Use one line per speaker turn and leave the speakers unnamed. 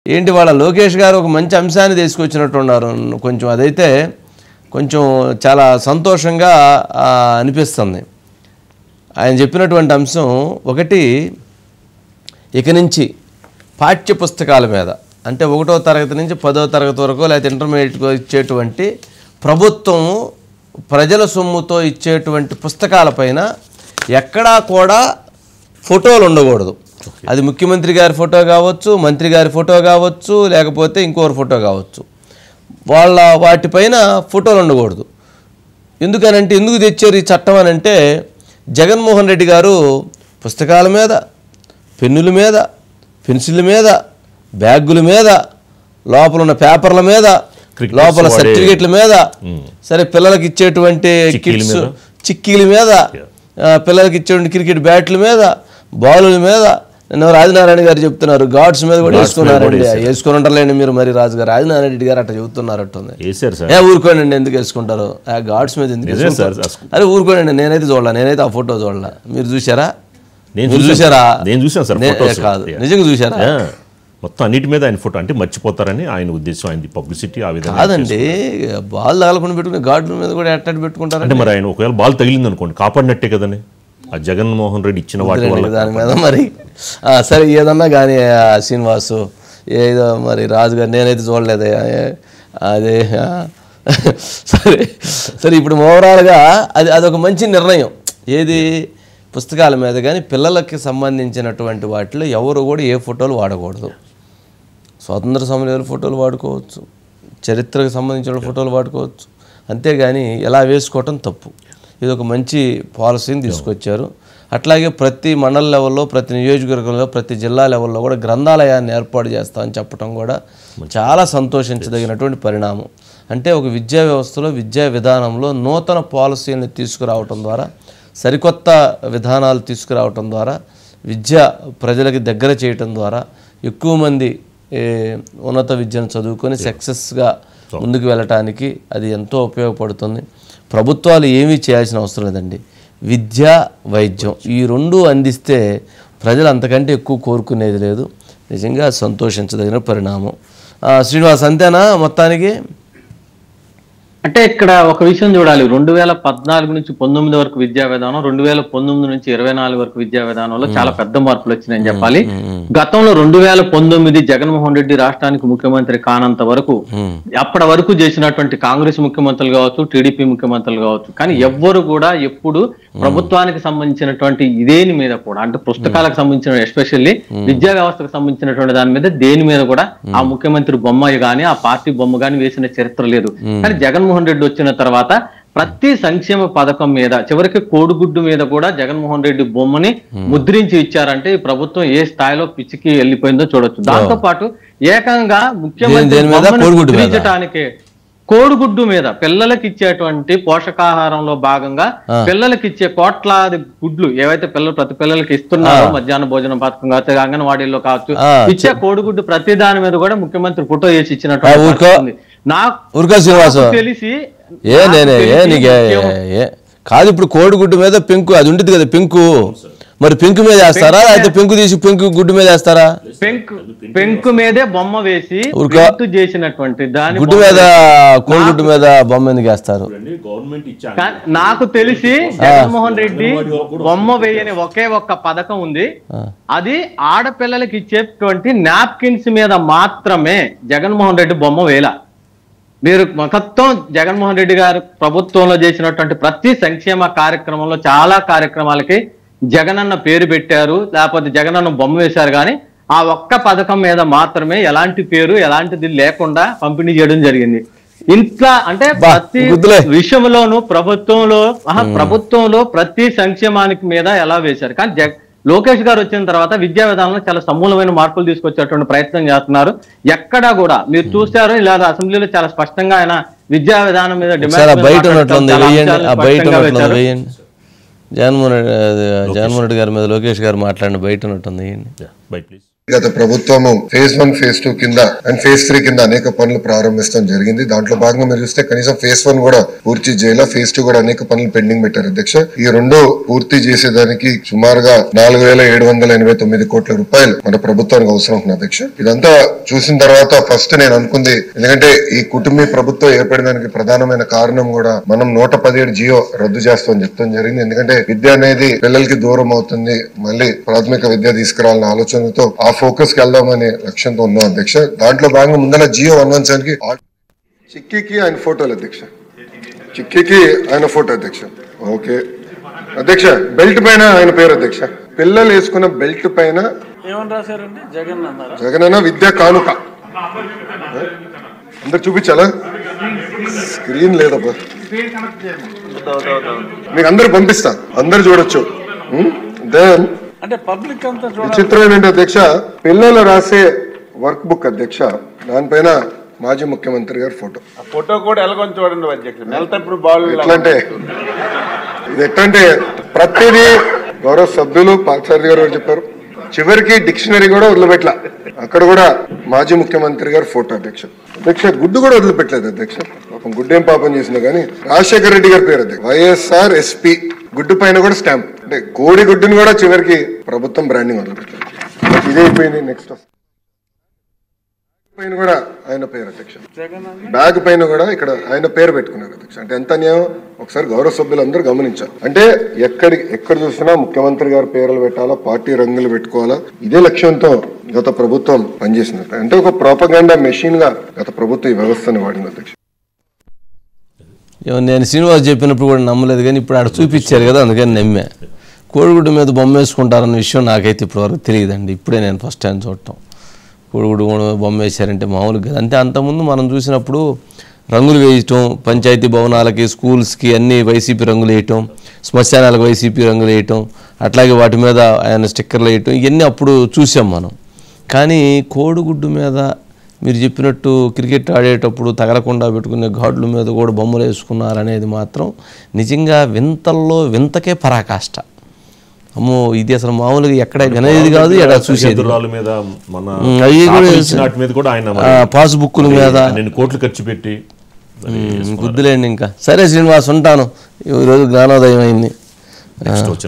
ఏంటి వాళ్ళ లోకేష్ గారు ఒక మంచి అంశాన్ని తీసుకొచ్చినట్టున్నారు. కొంచెం అదైతే కొంచెం చాలా సంతోషంగా అనిపిస్తుంది. ఆయన చెప్పినటువంటి అంశం ఒకటి, ఇక నుంచి పాఠ్య పుస్తకాల మీద అంటే 1వ తరగతి నుంచి 10వ తరగతి వరకు లేకపోతే ఇంటర్మీడియట్కి ఇచ్చేటువంటి ప్రభుత్వం ప్రజల సొమ్ముతో ఇచ్చేటువంటి పుస్తకాలపైన ఎక్కడా కూడా ఫోటోలు ఉండకూడదు. అది ముఖ్యమంత్రి గారి ఫోటో కావచ్చు, మంత్రి గారి ఫోటో కావచ్చు, లేకపోతే ఇంకోరు ఫోటో కావచ్చు, వాటిపైన ఫోటోలు ఉండకూడదు. ఎందుకనంటే ఎందుకు తెచ్చారు ఈ చట్టం అని అంటే, జగన్మోహన్ రెడ్డి గారు పుస్తకాల మీద, పెన్నుల మీద, పెన్సిళ్ళ మీద, బ్యాగుల మీద, లోపల ఉన్న పేపర్ల మీద, లోపల సర్టిఫికెట్ల మీద, సరే పిల్లలకి ఇచ్చేటువంటి కిట్స్ చిక్కీల మీద, పిల్లలకి ఇచ్చేటువంటి క్రికెట్ బ్యాట్ల మీద, బాలుల మీద, రాజనారాయణ గారు చెప్తున్నారు గాడ్స్ మీద కూడా వేసుకున్నారండి. వేసుకుని ఉంటారులేండి మీరు, మరి రాజుగారు రాజనారాయణ రెడ్డి గారు అట్లా చెబుతున్నారట్టుంది. ఊరుకోనండి, ఎందుకు వేసుకుంటారు గాడ్స్ మీద, ఎందుకు వేసుకుంటారు? అరే ఊరుకోనండి, నేనైతే చూడాల, నేనైతే ఆ ఫోటో చూడాల. మీరు చూసారా? చూసారా?
నేను చూసాను సార్.
కాదు, నిజంగా చూసారా?
మొత్తం అన్నిటి మీద ఆయన ఫోటో అంటే మర్చిపోతారని ఆయన ఉద్దేశం, ఆయన పబ్లిసిటీ ఆ విధంగా
కాదండి. బాల్ తగలకుండా పెట్టుకుని గాడ్ల మీద కూడా ఎట్టడి పెట్టుకుంటారు
అంటే, మరి ఆయన ఒకవేళ బాల్ తగిలింది అనుకోండి కాపాడినట్టే కదండి ఆ జగన్మోహన్ రెడ్డి ఇచ్చిన వాటి వల్ల.
దాని మీద మరి సరే ఏదన్నా కానీ శ్రీనివాసు ఏదో మరి రాజుగారు నేనైతే చూడలేదు అదే. సరే సరే ఇప్పుడు ఓవరాల్గా అదొక మంచి నిర్ణయం. ఏది పుస్తకాల మీద కానీ పిల్లలకి సంబంధించినటువంటి వాటిలో ఎవరు కూడా ఏ ఫోటోలు వాడకూడదు. స్వాతంత్ర సమరయోధుల ఫోటోలు వాడుకోవచ్చు, చరిత్రకు సంబంధించిన ఫోటోలు వాడుకోవచ్చు, అంతేగాని ఎలా వేసుకోవటం తప్పు. ఇది ఒక మంచి పాలసీని తీసుకొచ్చారు. అట్లాగే ప్రతి మండల లెవెల్లో, ప్రతి నియోజకవర్గంలో, ప్రతి జిల్లా లెవెల్లో కూడా గ్రంథాలయాన్ని ఏర్పాటు చేస్తామని చెప్పడం కూడా చాలా సంతోషించదగినటువంటి పరిణామం. అంటే ఒక విద్యా వ్యవస్థలో, విద్యా విధానంలో నూతన పాలసీలను తీసుకురావటం ద్వారా, సరికొత్త విధానాలు తీసుకురావటం ద్వారా, విద్య ప్రజలకి దగ్గర చేయటం ద్వారా ఎక్కువ మంది ఉన్నత విద్యను చదువుకొని సక్సెస్గా ముందుకు వెళ్ళటానికి అది ఎంతో ఉపయోగపడుతుంది. ప్రభుత్వాలు ఏమీ చేయాల్సిన అవసరం లేదండి. విద్య, వైద్యం ఈ రెండూ అందిస్తే ప్రజలు అంతకంటే ఎక్కువ కోరుకునేది లేదు. నిజంగా సంతోషించదగిన పరిణామం. శ్రీనివాస్, అంతేనా మొత్తానికి?
అంటే ఇక్కడ ఒక విషయం చూడాలి. 2014 నుంచి 19 వరకు విద్యా విధానం, 2019 నుంచి 24 వరకు విద్యా విధానంలో చాలా పెద్ద మార్పులు వచ్చినాయని చెప్పాలి. గతంలో 2019 జగన్మోహన్ రెడ్డి రాష్ట్రానికి ముఖ్యమంత్రి కానంత వరకు, అప్పటి వరకు చేసినటువంటి కాంగ్రెస్ ముఖ్యమంత్రులు కావచ్చు, టీడీపీ ముఖ్యమంత్రులు కావచ్చు, కానీ ఎవ్వరు కూడా ఎప్పుడు ప్రభుత్వానికి సంబంధించినటువంటి ఇదేని మీద కూడా, అంటే పుస్తకాలకు సంబంధించిన ఎస్పెషల్లీ విద్యా వ్యవస్థకు సంబంధించినటువంటి దాని మీద దేని మీద కూడా ఆ ముఖ్యమంత్రి బొమ్మ గాని ఆ పార్టీ బొమ్మ గాని వేసిన చరిత్ర లేదు. కానీ జగన్మోహన్ రెడ్డి వచ్చిన తర్వాత ప్రతి సంక్షేమ పథకం మీద, చివరికి కోడిగుడ్డు మీద కూడా జగన్మోహన్ రెడ్డి బొమ్మని ముద్రించి ఇచ్చారంటే ఈ ప్రభుత్వం ఏ స్థాయిలో పిచ్చికి వెళ్ళిపోయిందో చూడొచ్చు. దాంతో పాటు ఏకంగా ముఖ్యమంత్రి ముద్రించడానికే కోడిగుడ్డు మీద పిల్లలకి ఇచ్చేటువంటి పోషకాహారంలో భాగంగా పిల్లలకి ఇచ్చే కోట్లాది గుడ్లు ఏవైతే ప్రతి పిల్లలకి ఇస్తున్నారో, మధ్యాహ్న భోజనం పథకం కావచ్చు, అంగన్వాడీల్లో కావచ్చు, ఇచ్చే కోడిగుడ్డు ప్రతి దాని మీద కూడా ముఖ్యమంత్రి ఫోటో వేసి ఇచ్చినట్టు నాకు తెలిసి
కాదు. ఇప్పుడు కోడిగుడ్డు మీద పెంకు అది ఉంటుంది కదా, పెంకు, మరి పెంకు మీద వేస్తారా, అయితే పెంకు తీసి పెంకు గుడ్డు మీద వేస్తారా?
పెంకు మీదే బొమ్మ వేసి చేసినటువంటి దాని
గుడ్డు మీద, కోడిగుడ్డు మీద బొమ్మ ఎందుకు వేస్తారు?
నాకు తెలిసి జగన్మోహన్ రెడ్డి బొమ్మ వేయని ఒకే ఒక్క పథకం ఉంది. అది ఆడపిల్లలకి ఇచ్చేటువంటి నాప్కిన్స్ మీద మాత్రమే జగన్మోహన్ రెడ్డి బొమ్మ వేల. మీరు మొత్తం జగన్మోహన్ రెడ్డి గారు ప్రభుత్వంలో చేసినటువంటి ప్రతి సంక్షేమ కార్యక్రమంలో చాలా కార్యక్రమాలకి జగనన్న పేరు పెట్టారు, లేకపోతే జగనన్న బొమ్మ వేశారు, కానీ ఆ ఒక్క పథకం మీద మాత్రమే ఎలాంటి పేరు ఎలాంటిది లేకుండా పంపిణీ చేయడం జరిగింది. ఇంట్లో అంటే ప్రతి విషయంలోనూ ప్రభుత్వంలో ప్రతి సంక్షేమానికి మీద ఎలా వేశారు. కానీ లోకేష్ గారు వచ్చిన తర్వాత విద్యా విధానంలో చాలా సమూలమైన మార్పులు తీసుకొచ్చేటువంటి ప్రయత్నం చేస్తున్నారు. ఎక్కడా కూడా మీరు చూశారు, ఇలా అసెంబ్లీలో చాలా స్పష్టంగా ఆయన విద్యా విధానం మీద
జగన్మోహన్ రెడ్డి గారి మీద లోకేష్ గారు మాట్లాడిన బయట ఉన్నట్టుంది.
గత ప్రభుత్వము ఫేజ్ 1 ఫేజ్ 2 కింద అండ్ ఫేజ్ 3 కింద అనేక పనులు ప్రారంభించడం జరిగింది. దాంట్లో భాగంగా మీరు చూస్తే కనీసం ఫేజ్ 1 కూడా పూర్తి చేయాల, ఫేజ్ 2 కూడా అనేక పనులు పెండింగ్ పెట్టారు అధ్యక్ష. ఈ రెండు పూర్తి చేసేదానికి సుమారుగా 4,789 కోట్ల రూపాయలు మన ప్రభుత్వానికి అవసరం ఉంటుంది అధ్యక్ష. ఇదంతా చూసిన తర్వాత ఫస్ట్ నేను అనుకుంది, ఎందుకంటే ఈ కుటుంబీ ప్రభుత్వం ఏర్పడడానికి ప్రధానమైన కారణం కూడా మనం 117 జియో రద్దు చేస్తామని చెప్తాం జరిగింది. ఎందుకంటే విద్య అనేది పిల్లలకి దూరం అవుతుంది, మళ్ళీ ప్రాథమిక విద్య తీసుకురావాలన్న ఆలోచనతో ఆ ఫోకస్ కి వెళ్దామనే లక్ష్యంతో ఉన్నాం అధ్యక్ష. దాంట్లో భాగంగా ముందర జియో 117 కి చిక్కీకి ఆయన ఫోటోలు అధ్యక్ష, చిక్కీకి ఆయన ఫోటో అధ్యక్ష. ఓకే అధ్యక్ష, బెల్ట్ పైన ఆయన పేరు అధ్యక్ష. పిల్లలు వేసుకున్న బెల్ట్ పైన జగన్ అన్న విద్యా కానుక. అందరు చూపించాలా? స్క్రీన్ లేదబ్బా, మీకు అందరు పంపిస్తా, అందరు చూడొచ్చు. దెన్
అంటే పబ్లిక్ అంతా
చిత్రం ఏంటంటే అధ్యక్ష, పిల్లలు రాసే వర్క్ బుక్ అధ్యక్ష, దానిపైన మాజీ ముఖ్యమంత్రి గారి ఫోటో.
ఫోటో కూడా ఎలాగొని చూడండి అధ్యక్ష. నెలతప్పుడు బాల్
ఎట్లంటే ఇది ఎట్లంటే ప్రతిదీ గౌరవ సభ్యులు పార్థసారథి గారు చెప్పారు, చివరికి డిక్షనరీ కూడా వదిలిపెట్ల, అక్కడ కూడా మాజీ ముఖ్యమంత్రి గారి ఫోటో అధ్యక్ష. అధ్యక్ష గుడ్డు కూడా వదిలిపెట్టలేదు అధ్యక్ష, పాపం గుడ్డేం పాపం చేసినా కానీ రాజశేఖర రెడ్డి గారి పేరు అధ్యక్ష, వైఎస్ఆర్ ఎస్పీ. గుడ్డు పైన కూడా స్టాంప్, అంటే కోడి గుడ్డుని కూడా చివరికి ప్రభుత్వం బ్రాండింగ్ వదిలిపెట్టారు. ఇదే అయిపోయింది. నెక్స్ట్ పైన కూడా ఆయన పేరు అధ్యక్ష, బ్యాగ్ పైన కూడా ఇక్కడ ఆయన పేరు పెట్టుకున్నారు అధ్యక్ష. అంటే ఎంత అన్యాయం ఒకసారి గౌరవ సభ్యులు అందరూ గమనించారు. అంటే ఎక్కడ చూసినా ముఖ్యమంత్రి గారి పేర్లు పెట్టాలా, పార్టీ రంగులు పెట్టుకోవాలా, ఇదే లక్ష్యంతో గత ప్రభుత్వం పనిచేసినట్టు. అంటే ఒక ప్రోపగండా మెషిన్ గా గత ప్రభుత్వం ఈ వ్యవస్థను వాడింది అధ్యక్ష.
నేను శ్రీనివాస్ చెప్పినప్పుడు కూడా నమ్మలేదు, కానీ ఇప్పుడు ఆడ చూపించారు కదా, అందుకని నమ్మా. కోడిగుడ్డు మీద బొమ్మ వేసుకుంటారన్న విషయం నాకైతే ఇప్పటివరకు తెలియదండి, ఇప్పుడే నేను ఫస్ట్ టైం చూడటం. కోడిగుడ్డు బొమ్మ వేశారంటే మామూలుగా అంటే అంతకుముందు మనం చూసినప్పుడు రంగులు వేయటం, పంచాయతీ భవనాలకి, స్కూల్స్కి అన్ని వైసీపీ రంగులు వేయటం, శ్మశానాలకు వైసీపీ రంగులు వేయటం, అట్లాగే వాటి మీద ఆయన స్టిక్కర్లు వేయటం, ఇవన్నీ అప్పుడు చూసాం మనం. కానీ కోడిగుడ్డు మీద మీరు చెప్పినట్టు క్రికెట్ ఆడేటప్పుడు తగలకుండా పెట్టుకునే గాడ్ల మీద కూడా బొమ్మలు వేసుకున్నారనేది మాత్రం నిజంగా వింతల్లో వింతకే పరాకాష్ట. అమ్మో, ఇది అసలు మామూలుగా ఎక్కడ వినేది కాదు, ఎక్కడ చూసేది. పాస్బుక్ల మీద
కోట్లు ఖర్చు పెట్టి
గుద్దులేండి. ఇంకా సరే శ్రీనివాస్, ఉంటాను. ఈరోజు జ్ఞానోదయం అయింది.